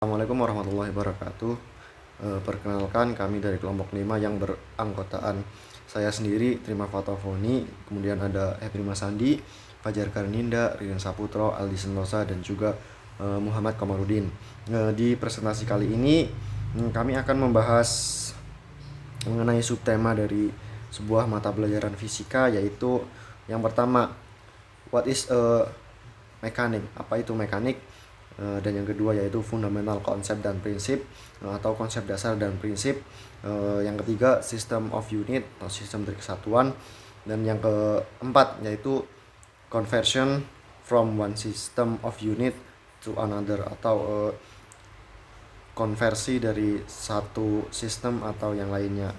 Assalamualaikum warahmatullahi wabarakatuh. Perkenalkan, kami dari kelompok 5 yang beranggotaan saya sendiri, Trima Fatafoni, kemudian ada Hebri Masandi, Fajar Karninda, Ririn Saputro, Aldi Sentosa, dan juga Muhammad Komarudin. Di presentasi kali ini kami akan membahas mengenai subtema dari sebuah mata pelajaran fisika, yaitu yang pertama, what is a mechanic? Apa itu mekanik? Dan yang kedua yaitu fundamental konsep dan prinsip, atau konsep dasar dan prinsip. Yang ketiga, system of unit atau sistem dari kesatuan. Dan yang keempat yaitu conversion from one system of unit to another, atau konversi dari satu sistem atau yang lainnya.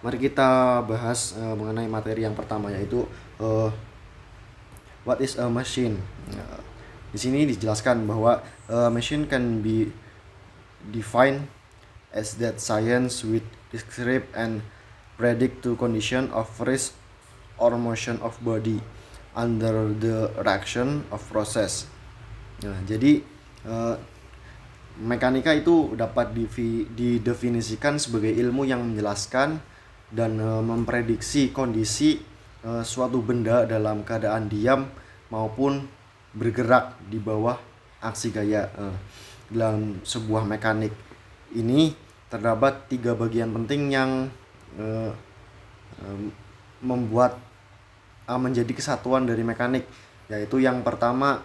Mari kita bahas mengenai materi yang pertama, yaitu what is a machine. Di sini dijelaskan bahwa machine can be defined as that science which describe and predict to condition of rest or motion of body under the reaction of process. Jadi mekanika itu dapat didefinisikan sebagai ilmu yang menjelaskan dan memprediksi kondisi suatu benda dalam keadaan diam maupun bergerak di bawah aksi gaya. Dalam sebuah mekanik ini terdapat 3 bagian penting yang membuat menjadi kesatuan dari mekanik, yaitu yang pertama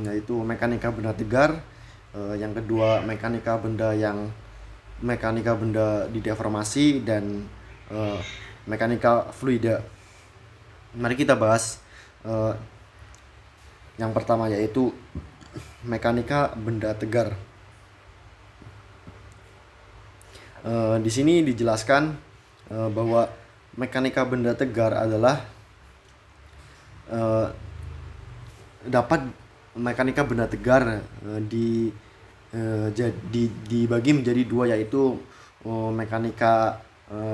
yaitu mekanika benda tegar, yang kedua mekanika benda dideformasi, dan mekanika fluida. Mari kita bahas yang pertama, yaitu mekanika benda tegar. Di sini dijelaskan bahwa mekanika benda tegar adalah mekanika benda tegar dibagi menjadi 2, yaitu mekanika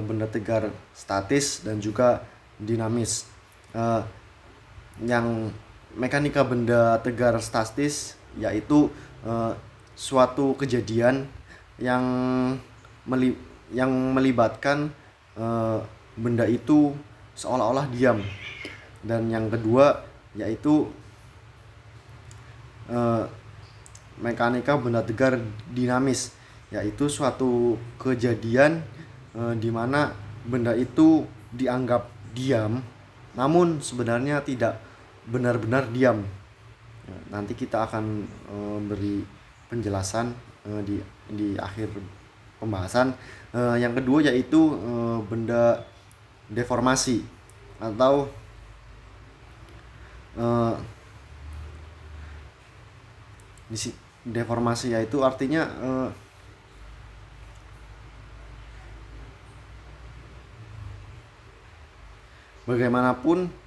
benda tegar statis dan juga dinamis. Yang mekanika benda tegar statis yaitu suatu kejadian yang melibatkan benda itu seolah-olah diam. Dan yang kedua yaitu mekanika benda tegar dinamis, yaitu suatu kejadian di mana benda itu dianggap diam namun sebenarnya tidak benar-benar diam. Nanti kita akan beri penjelasan di akhir pembahasan. Yang kedua yaitu benda deformasi atau deformasi, yaitu artinya bagaimanapun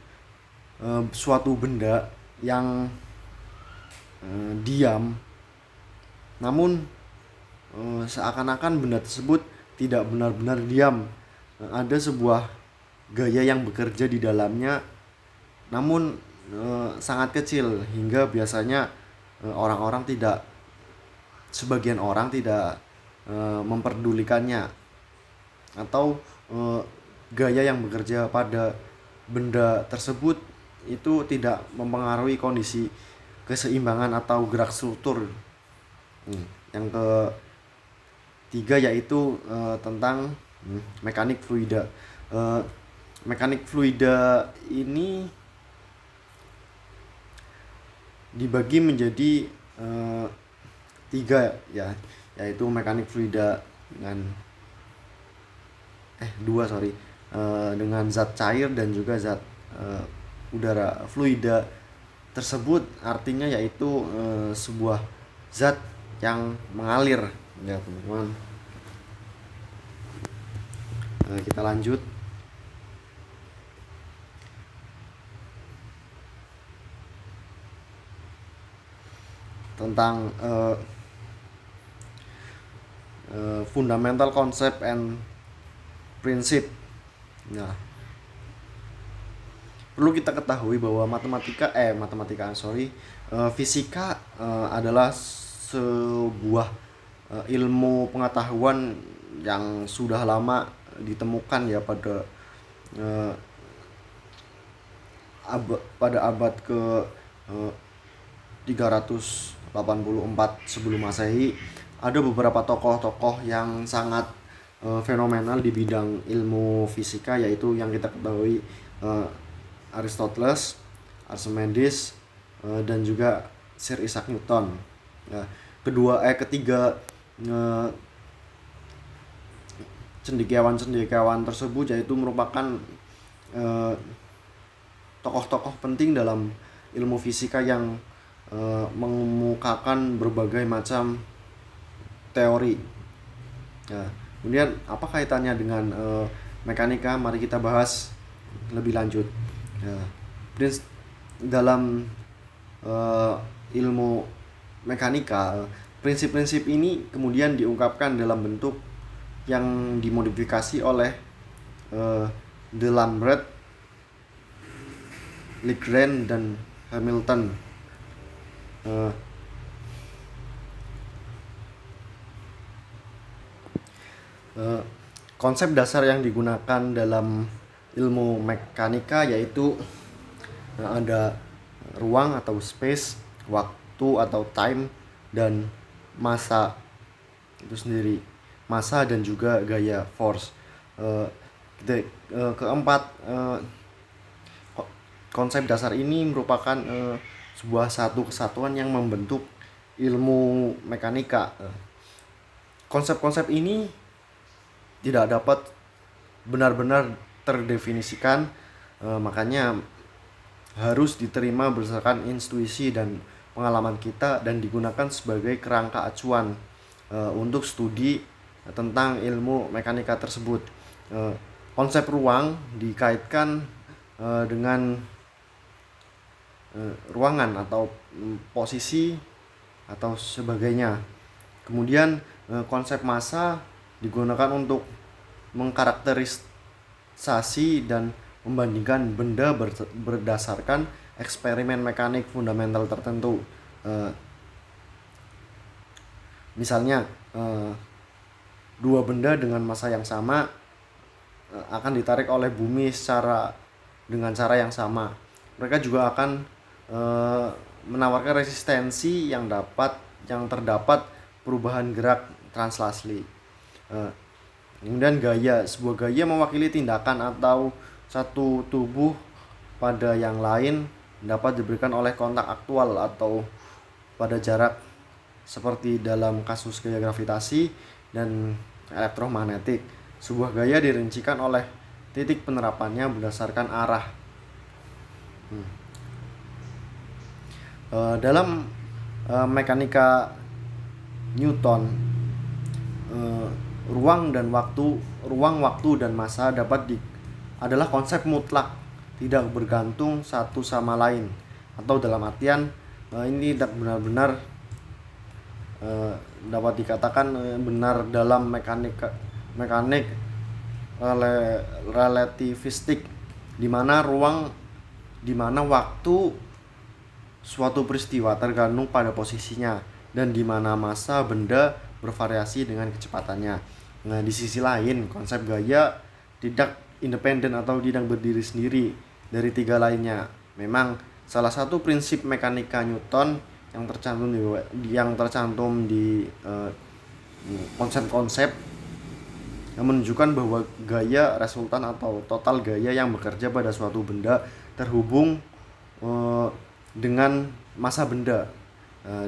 suatu benda yang diam namun seakan-akan benda tersebut tidak benar-benar diam. Ada sebuah gaya yang bekerja di dalamnya namun sangat kecil, hingga biasanya sebagian orang tidak memperdulikannya, atau gaya yang bekerja pada benda tersebut itu tidak mempengaruhi kondisi keseimbangan atau gerak struktur. Yang ketiga yaitu tentang mekanik fluida. Mekanik fluida ini dibagi menjadi 3, ya, yaitu mekanik fluida dengan zat cair dan juga zat udara. Fluida tersebut artinya yaitu sebuah zat yang mengalir, ya teman-teman. Kita lanjut tentang fundamental concept and prinsip. Nah, perlu kita ketahui bahwa fisika adalah sebuah ilmu pengetahuan yang sudah lama ditemukan ya eh, pada abad ke 384 sebelum Masehi. Ada beberapa tokoh-tokoh yang sangat fenomenal di bidang ilmu fisika, yaitu yang kita ketahui Aristoteles, Archimedes, dan juga Sir Isaac Newton. Nah, ketiga cendekiawan tersebut yaitu merupakan tokoh-tokoh penting dalam ilmu fisika yang mengemukakan berbagai macam teori. Nah, kemudian apa kaitannya dengan mekanika? Mari kita bahas lebih lanjut. Dalam ilmu mekanika, prinsip-prinsip ini kemudian diungkapkan dalam bentuk yang dimodifikasi oleh D'Alembert, Lagrange, dan Hamilton. Konsep dasar yang digunakan dalam ilmu mekanika yaitu ada ruang atau space, waktu atau time, dan massa itu sendiri, massa dan juga gaya force. Keempat, konsep dasar ini merupakan sebuah satu kesatuan yang membentuk ilmu mekanika. Konsep-konsep ini tidak dapat benar-benar terdefinisikan, makanya harus diterima berdasarkan intuisi dan pengalaman kita dan digunakan sebagai kerangka acuan untuk studi tentang ilmu mekanika tersebut. Konsep ruang dikaitkan dengan ruangan atau posisi atau sebagainya. Kemudian konsep massa digunakan untuk mengkarakterisasi dan membandingkan benda berdasarkan eksperimen mekanik fundamental tertentu. Misalnya dua benda dengan massa yang sama akan ditarik oleh bumi dengan cara yang sama. Mereka juga akan menawarkan resistensi yang terdapat perubahan gerak translasi. Kemudian sebuah gaya mewakili tindakan atau satu tubuh pada yang lain dapat diberikan oleh kontak aktual atau pada jarak, seperti dalam kasus gaya gravitasi dan elektromagnetik. Sebuah gaya dirincikan oleh titik penerapannya berdasarkan arah. Dalam mekanika Newton, ruang, waktu, dan massa adalah konsep mutlak, tidak bergantung satu sama lain, atau dalam artian ini tidak benar-benar dapat dikatakan benar dalam mekanik relativistik, di mana waktu suatu peristiwa tergantung pada posisinya, dan di mana massa benda bervariasi dengan kecepatannya. Nah, di sisi lain, konsep gaya tidak independen atau tidak berdiri sendiri dari tiga lainnya. Memang salah satu prinsip mekanika Newton yang tercantum di konsep-konsep yang menunjukkan bahwa gaya resultan atau total gaya yang bekerja pada suatu benda terhubung dengan massa benda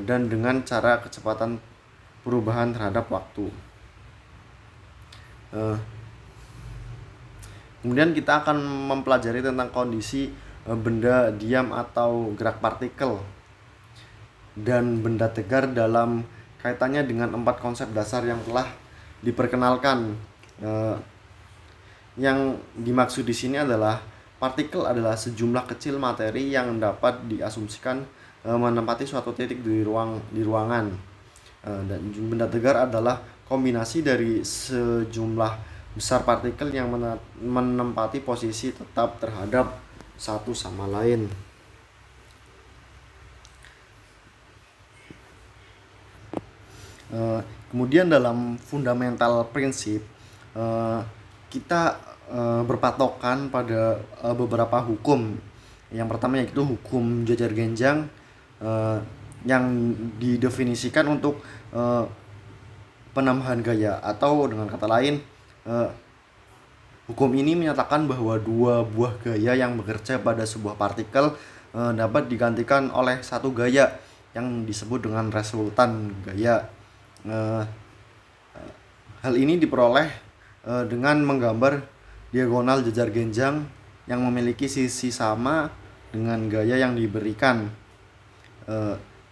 dan dengan cara kecepatan perubahan terhadap waktu. Kemudian kita akan mempelajari tentang kondisi benda diam atau gerak partikel dan benda tegar dalam kaitannya dengan 4 konsep dasar yang telah diperkenalkan. Yang dimaksud di sini adalah partikel adalah sejumlah kecil materi yang dapat diasumsikan menempati suatu titik di ruangan. Dan benda tegar adalah kombinasi dari sejumlah besar partikel yang menempati posisi tetap terhadap satu sama lain. Kemudian dalam fundamental prinsip, eh, kita berpatokan pada beberapa hukum. Yang pertama yaitu hukum jajar genjang, eh, yang didefinisikan untuk eh, penambahan gaya, atau dengan kata lain, eh, hukum ini menyatakan bahwa dua buah gaya yang bekerja pada sebuah partikel dapat digantikan oleh satu gaya yang disebut dengan resultan gaya. Eh, Hal ini diperoleh dengan menggambar diagonal jajar genjang yang memiliki sisi sama dengan gaya yang diberikan.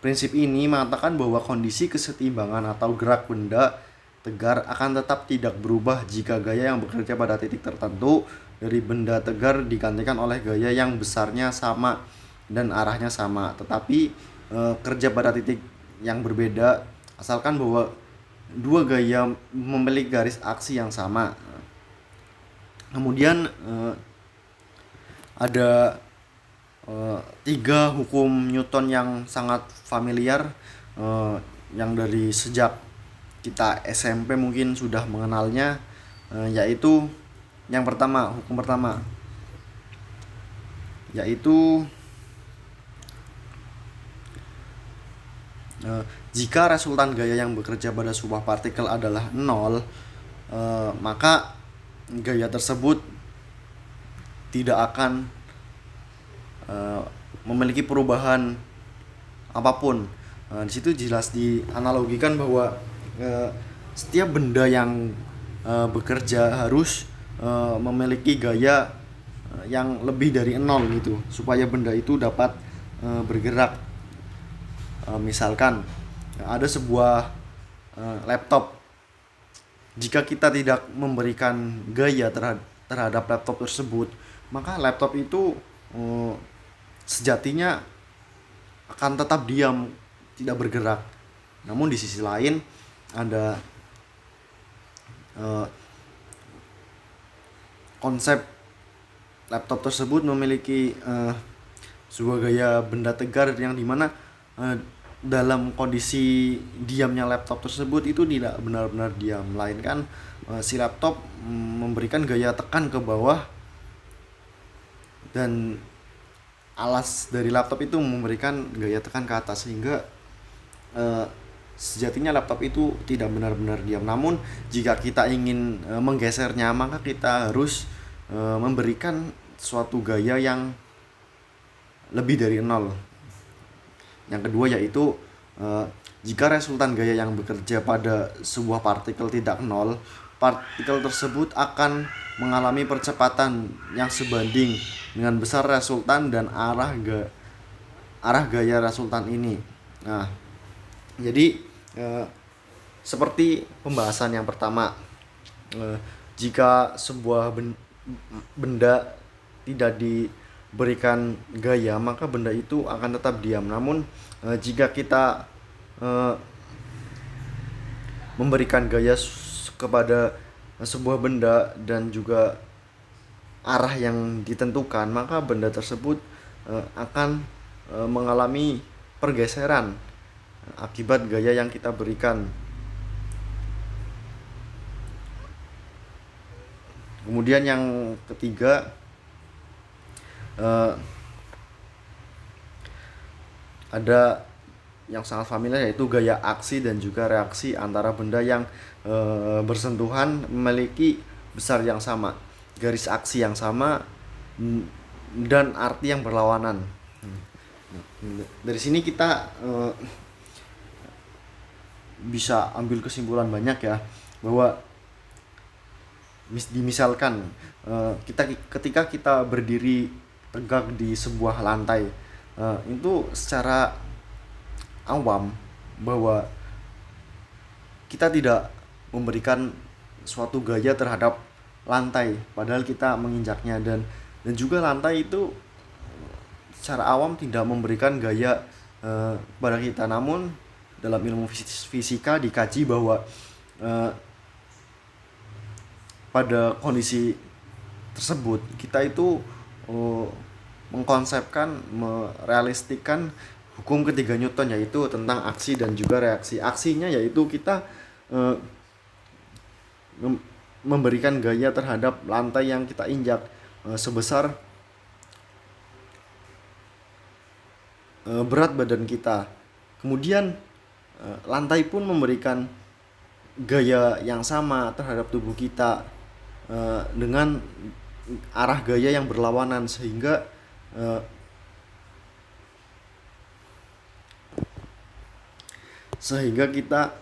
Prinsip ini mengatakan bahwa kondisi kesetimbangan atau gerak benda tegar akan tetap tidak berubah jika gaya yang bekerja pada titik tertentu dari benda tegar digantikan oleh gaya yang besarnya sama dan arahnya sama, tetapi kerja pada titik yang berbeda asalkan bahwa dua gaya memiliki garis aksi yang sama. Kemudian ada tiga hukum Newton yang sangat familiar, yang dari sejak kita SMP mungkin sudah mengenalnya, yaitu yang pertama, hukum pertama yaitu jika resultan gaya yang bekerja pada sebuah partikel adalah 0, maka gaya tersebut tidak akan memiliki perubahan apapun. Di situ jelas dianalogikan bahwa setiap benda yang bekerja harus memiliki gaya yang lebih dari 0 gitu, supaya benda itu dapat bergerak. Misalkan ada sebuah laptop, jika kita tidak memberikan gaya terhadap laptop tersebut, maka laptop itu sejatinya akan tetap diam, tidak bergerak. Namun di sisi lain ada konsep laptop tersebut memiliki sebuah gaya benda tegar yang dimana dalam kondisi diamnya laptop tersebut itu tidak benar-benar diam, melainkan si laptop memberikan gaya tekan ke bawah, dan alas dari laptop itu memberikan gaya tekan ke atas, sehingga sejatinya laptop itu tidak benar-benar diam. Namun jika kita ingin menggesernya, maka kita harus memberikan suatu gaya yang lebih dari 0. Yang kedua yaitu jika resultan gaya yang bekerja pada sebuah partikel tidak 0, partikel tersebut akan mengalami percepatan yang sebanding dengan besar resultan dan arah gaya resultan ini. Nah, jadi seperti pembahasan yang pertama, jika sebuah benda tidak diberikan gaya, maka benda itu akan tetap diam. Namun jika kita memberikan gaya kepada sebuah benda dan juga arah yang ditentukan, maka benda tersebut akan mengalami pergeseran akibat gaya yang kita berikan. Kemudian yang ketiga, ada yang sangat familiar yaitu gaya aksi dan juga reaksi antara benda yang bersentuhan memiliki besar yang sama, garis aksi yang sama, dan arti yang berlawanan. Dari sini kita bisa ambil kesimpulan banyak ya, bahwa misalkan ketika kita berdiri tegak di sebuah lantai, itu secara awam bahwa kita tidak memberikan suatu gaya terhadap lantai padahal kita menginjaknya, dan juga lantai itu secara awam tidak memberikan gaya pada kita. Namun dalam ilmu fisika dikaji bahwa pada kondisi tersebut kita itu mengkonsepkan, merealistikan hukum ketiga Newton, yaitu tentang aksi dan juga reaksi. Aksinya yaitu kita eh, memberikan gaya terhadap lantai yang kita injak sebesar berat badan kita. Kemudian lantai pun memberikan gaya yang sama terhadap tubuh kita dengan arah gaya yang berlawanan, sehingga kita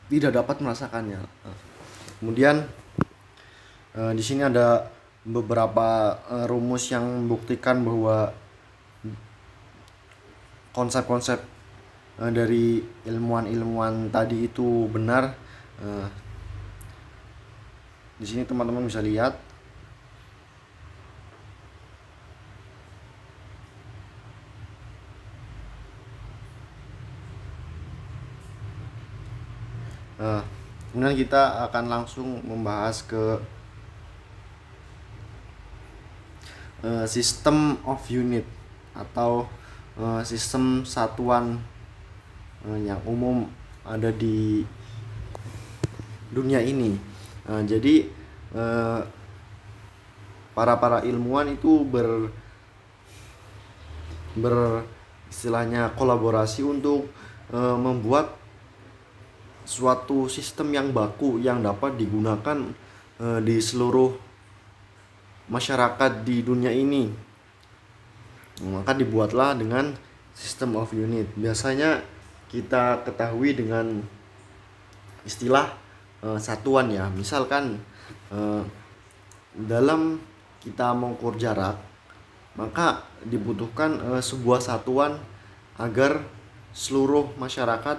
tidak dapat merasakannya. Kemudian di sini ada beberapa rumus yang membuktikan bahwa konsep-konsep dari ilmuwan-ilmuwan tadi itu benar. Di sini teman-teman bisa lihat. Kemudian kita akan langsung membahas ke system of unit atau sistem satuan yang umum ada di dunia ini. Jadi para ilmuwan itu istilahnya kolaborasi untuk membuat suatu sistem yang baku yang dapat digunakan di seluruh masyarakat di dunia ini. Maka dibuatlah dengan system of unit. Biasanya kita ketahui dengan istilah satuan ya. Misalkan dalam kita mengukur jarak, maka dibutuhkan sebuah satuan agar seluruh masyarakat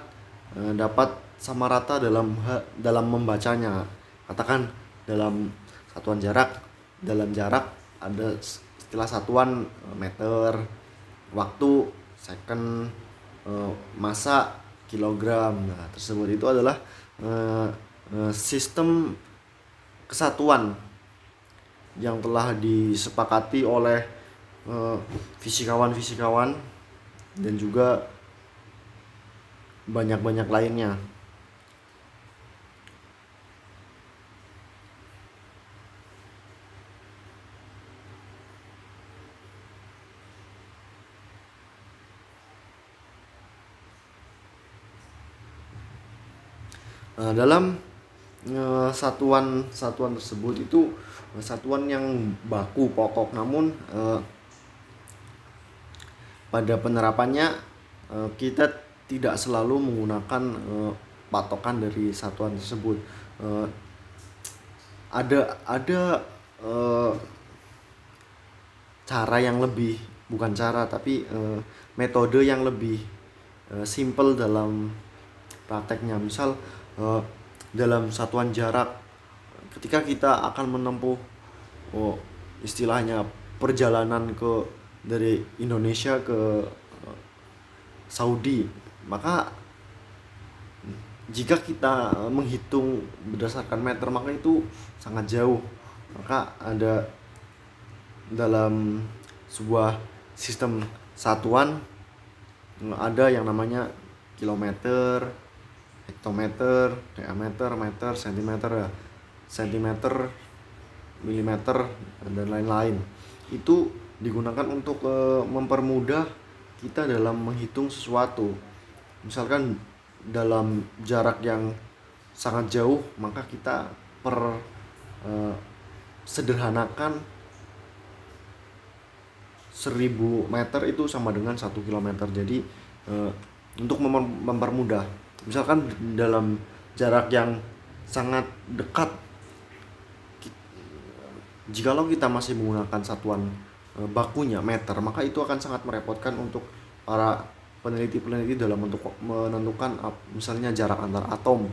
dapat sama rata dalam membacanya. Katakan dalam satuan jarak, dalam jarak ada istilah satuan meter, waktu second, masa kilogram. Nah, tersebut itu adalah sistem kesatuan yang telah disepakati oleh fisikawan-fisikawan dan juga banyak-banyak lainnya. Dalam satuan tersebut itu satuan yang baku pokok, namun pada penerapannya kita tidak selalu menggunakan patokan dari satuan tersebut. Ada cara yang lebih, bukan cara tapi metode yang lebih simple dalam prakteknya. Misal dalam satuan jarak, ketika kita akan menempuh istilahnya perjalanan dari Indonesia ke Saudi, maka jika kita menghitung berdasarkan meter, maka itu sangat jauh. Maka ada dalam sebuah sistem satuan ada yang namanya kilometer, hektometer, diameter, meter, sentimeter, milimeter, dan lain-lain. Itu digunakan untuk mempermudah kita dalam menghitung sesuatu. Misalkan dalam jarak yang sangat jauh, maka kita sederhanakan 1000 meter itu sama dengan 1 kilometer. Jadi untuk mempermudah, misalkan dalam jarak yang sangat dekat, jikalau kita masih menggunakan satuan bakunya meter, maka itu akan sangat merepotkan untuk para peneliti dalam untuk menentukan misalnya jarak antar atom.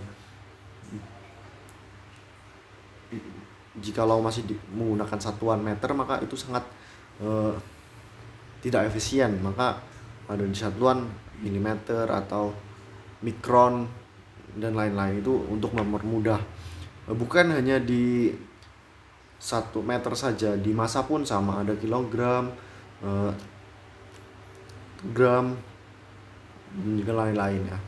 Jikalau masih menggunakan satuan meter, maka itu sangat tidak efisien. Maka ada di satuan milimeter atau mikron dan lain-lain, itu untuk mempermudah. Bukan hanya di 1 meter saja, di massa pun sama, ada kilogram, eh, gram, dan juga lain-lain ya.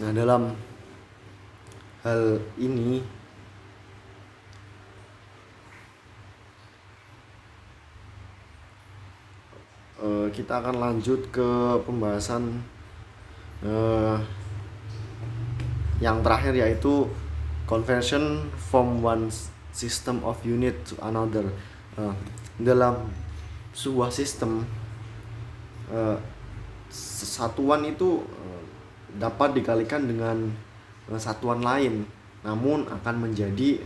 Nah, dalam hal ini kita akan lanjut ke pembahasan yang terakhir, yaitu conversion from one system of unit to another. Dalam sebuah sistem, satuan itu dapat dikalikan dengan satuan lain, namun akan menjadi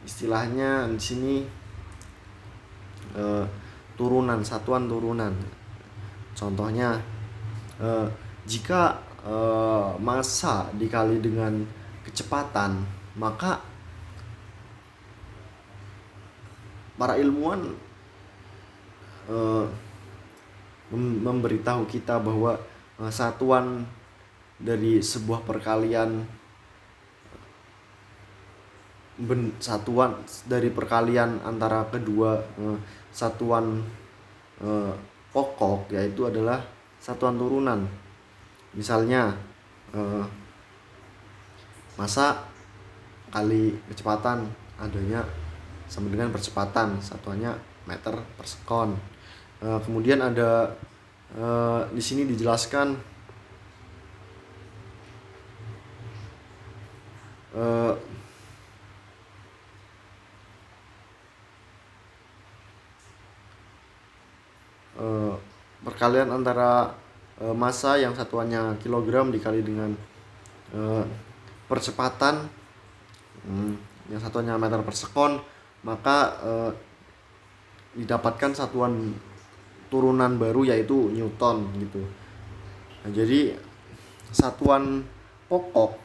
istilahnya di sini turunan, satuan turunan. Contohnya, jika massa dikali dengan kecepatan, maka para ilmuwan memberitahu kita bahwa satuan dari sebuah perkalian, satuan dari perkalian antara kedua satuan pokok, yaitu adalah satuan turunan. Misalnya massa kali kecepatan, adanya sama dengan percepatan, satuannya meter per sekon. Kemudian ada di sini dijelaskan perkalian antara massa yang satuannya kilogram dikali dengan percepatan yang satuannya meter per sekon, maka didapatkan satuan turunan baru, yaitu Newton gitu. Nah, jadi satuan pokok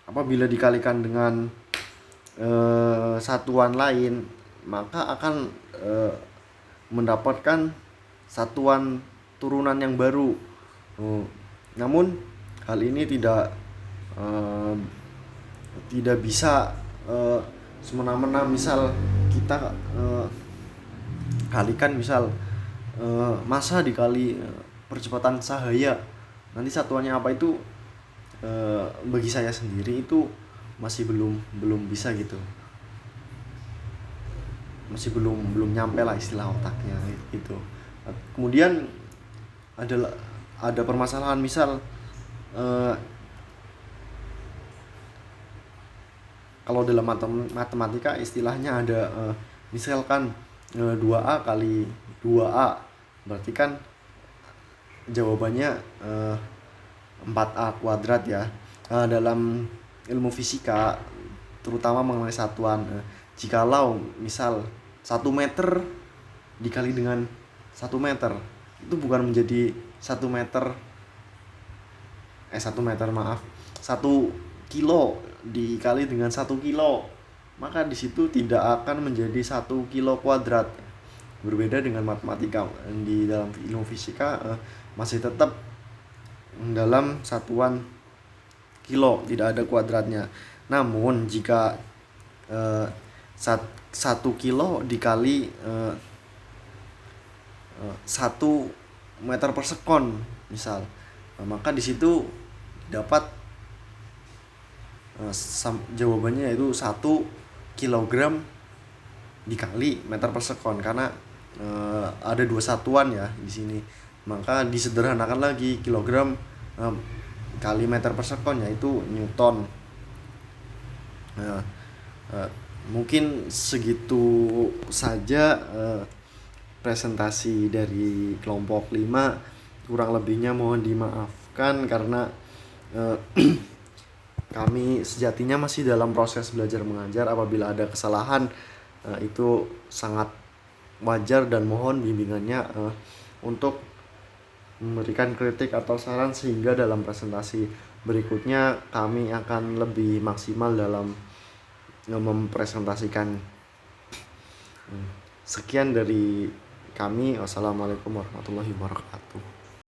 apabila dikalikan dengan satuan lain, maka akan mendapatkan satuan turunan yang baru. Namun hal ini tidak bisa semena-mena. Misal kita kalikan misal massa dikali percepatan cahaya, nanti satuannya apa itu bagi saya sendiri itu masih belum bisa gitu, masih belum nyampe lah istilah otaknya gitu. Kemudian ada permasalahan, misal kalau dalam matematika istilahnya ada misalkan 2A kali 2A, berarti kan jawabannya 4A kuadrat ya. Dalam ilmu fisika, terutama mengenai satuan, jikalau misal 1 meter dikali dengan 1 meter, itu bukan menjadi 1 meter 1 kilo dikali dengan 1 kilo, maka di situ tidak akan menjadi 1 kilo kuadrat. Berbeda dengan matematika, di dalam ilmu fisika masih tetap dalam satuan kilo, tidak ada kuadratnya. Namun jika 1 kilo dikali 1 meter per sekon misal, maka di situ dapat jawabannya yaitu 1 kilogram dikali meter per sekon, karena ada 2 satuan ya di sini. Maka disederhanakan lagi, kilogram kali meter per sekon, yaitu Newton. Mungkin segitu saja presentasi dari kelompok 5. Kurang lebihnya mohon dimaafkan, karena kami sejatinya masih dalam proses belajar mengajar. Apabila ada kesalahan, itu sangat wajar, dan mohon bimbingannya untuk memberikan kritik atau saran, sehingga dalam presentasi berikutnya kami akan lebih maksimal dalam mempresentasikan. Sekian dari kami. Wassalamualaikum warahmatullahi wabarakatuh.